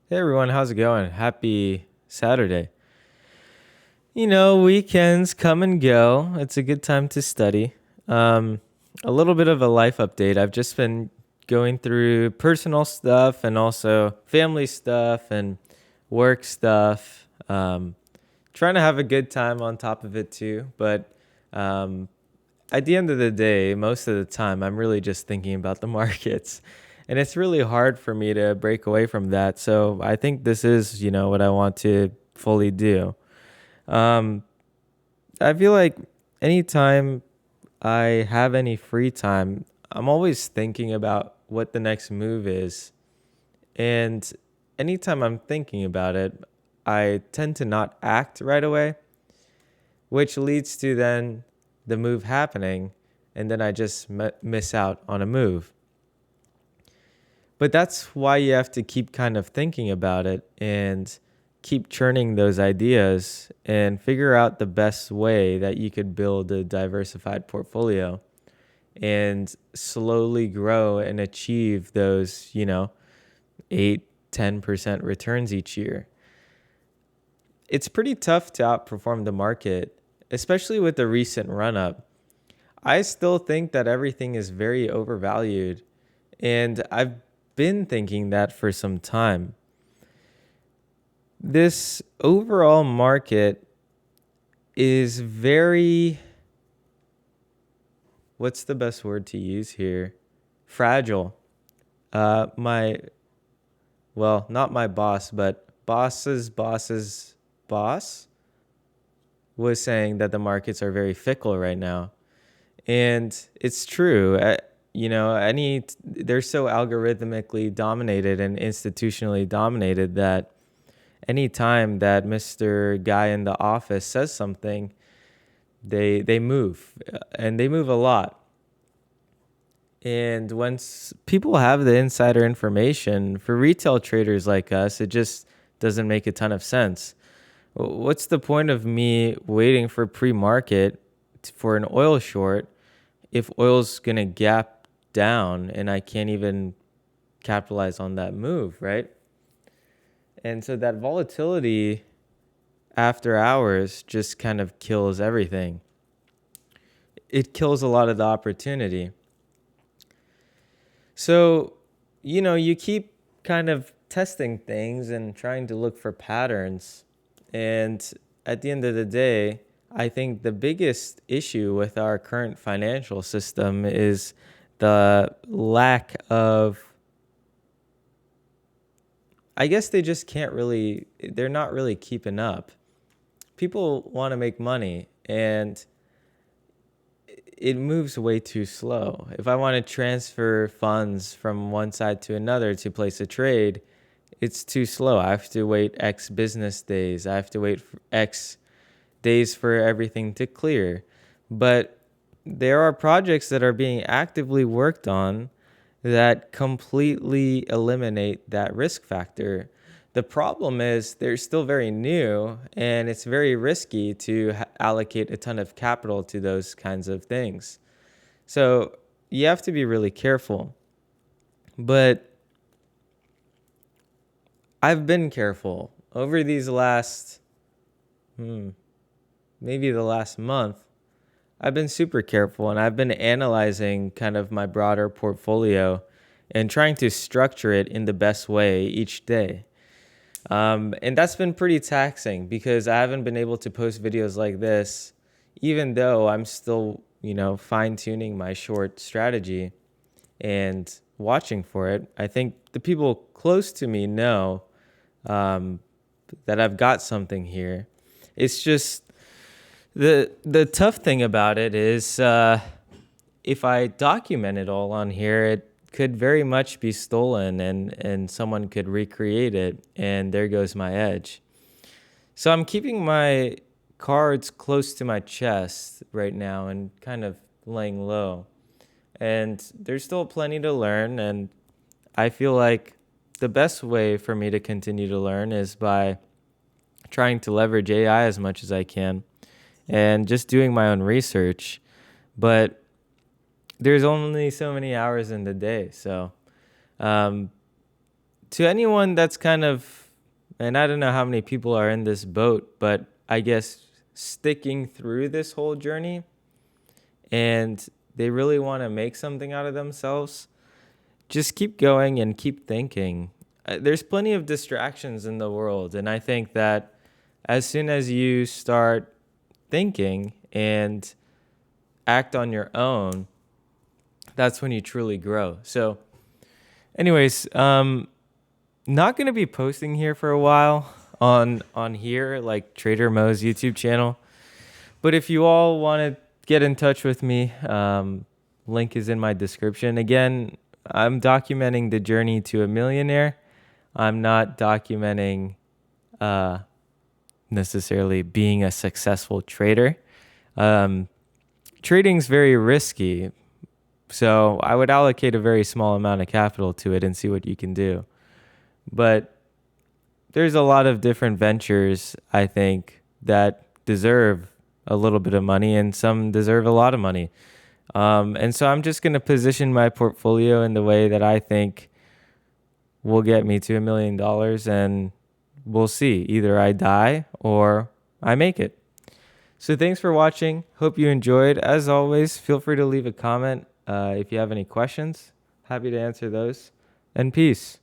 Hey everyone, how's it going? Happy Saturday. Weekends come and go. It's a good time to study. Um, a little bit of a life update. I've just been going through personal stuff and also family stuff and work stuff. Trying to have a good time on top of it too. But um, at the end of the day, most of the time, I'm really just thinking about the markets. And it's really hard for me to break away from that. So I think this is, what I want to fully do. Um, I feel like anytime I have any free time, I'm always thinking about what the next move is. And anytime I'm thinking about it, I tend to not act right away, which leads to then the move happening. And then I just miss out on a move. But that's why you have to keep kind of thinking about it and keep churning those ideas and figure out the best way that you could build a diversified portfolio and slowly grow and achieve those, 8-10% returns each year. It's pretty tough to outperform the market, especially with the recent run up. I still think that everything is very overvalued, and I've been thinking that for some time. This overall market is very, what's the best word to use here? Fragile. My, well, not my boss, but boss's boss was saying that the markets are very fickle right now. And it's true. They're so algorithmically dominated and institutionally dominated that any time that Mr. Guy in the office says something, they move, and they move a lot. And once people have the insider information, for retail traders like us, it just doesn't make a ton of sense. What's the point of me waiting for pre-market for an oil short if oil's going to gap down and I can't even capitalize on that move, right? And so that volatility after hours just kind of kills everything. It kills a lot of the opportunity. So, you keep kind of testing things and trying to look for patterns. And at the end of the day, I think the biggest issue with our current financial system is the lack of, I guess they just can't really, they're not really keeping up. People want to make money, and it moves way too slow. If I want to transfer funds from one side to another to place a trade, it's too slow. I have to wait X business days. I have to wait for X days for everything to clear. But there are projects that are being actively worked on that completely eliminate that risk factor. The problem is they're still very new, and it's very risky to allocate a ton of capital to those kinds of things. So you have to be really careful. But I've been careful over these last, maybe the last month. I've been super careful, and I've been analyzing kind of my broader portfolio and trying to structure it in the best way each day. And that's been pretty taxing because I haven't been able to post videos like this, even though I'm still, fine tuning my short strategy and watching for it. I think the people close to me know um, that I've got something here. It's just the tough thing about it is if I document it all on here, it could very much be stolen, and someone could recreate it, and there goes my edge. So I'm keeping my cards close to my chest right now and kind of laying low. And there's still plenty to learn, and I feel like the best way for me to continue to learn is by trying to leverage AI as much as I can and just doing my own research. But there's only so many hours in the day, so um, to anyone that's kind of, and I don't know how many people are in this boat, but I guess sticking through this whole journey and they really want to make something out of themselves, just keep going and keep thinking. There's plenty of distractions in the world, and I think that as soon as you start thinking and act on your own, that's when you truly grow. So, anyways, not gonna be posting here for a while on here like Trader Mo's YouTube channel. But if you all want to get in touch with me, link is in my description. Again, I'm documenting the journey to a millionaire. I'm not documenting uh, necessarily being a successful trader. Um, Trading's very risky, so I would allocate a very small amount of capital to it and see what you can do. But there's a lot of different ventures, I think, that deserve a little bit of money and some deserve a lot of money. And so I'm just going to position my portfolio in the way that I think will get me to $1 million, and we'll see. Either I die or I make it. So thanks for watching. Hope you enjoyed. As always, feel free to leave a comment if you have any questions. Happy to answer those. And peace.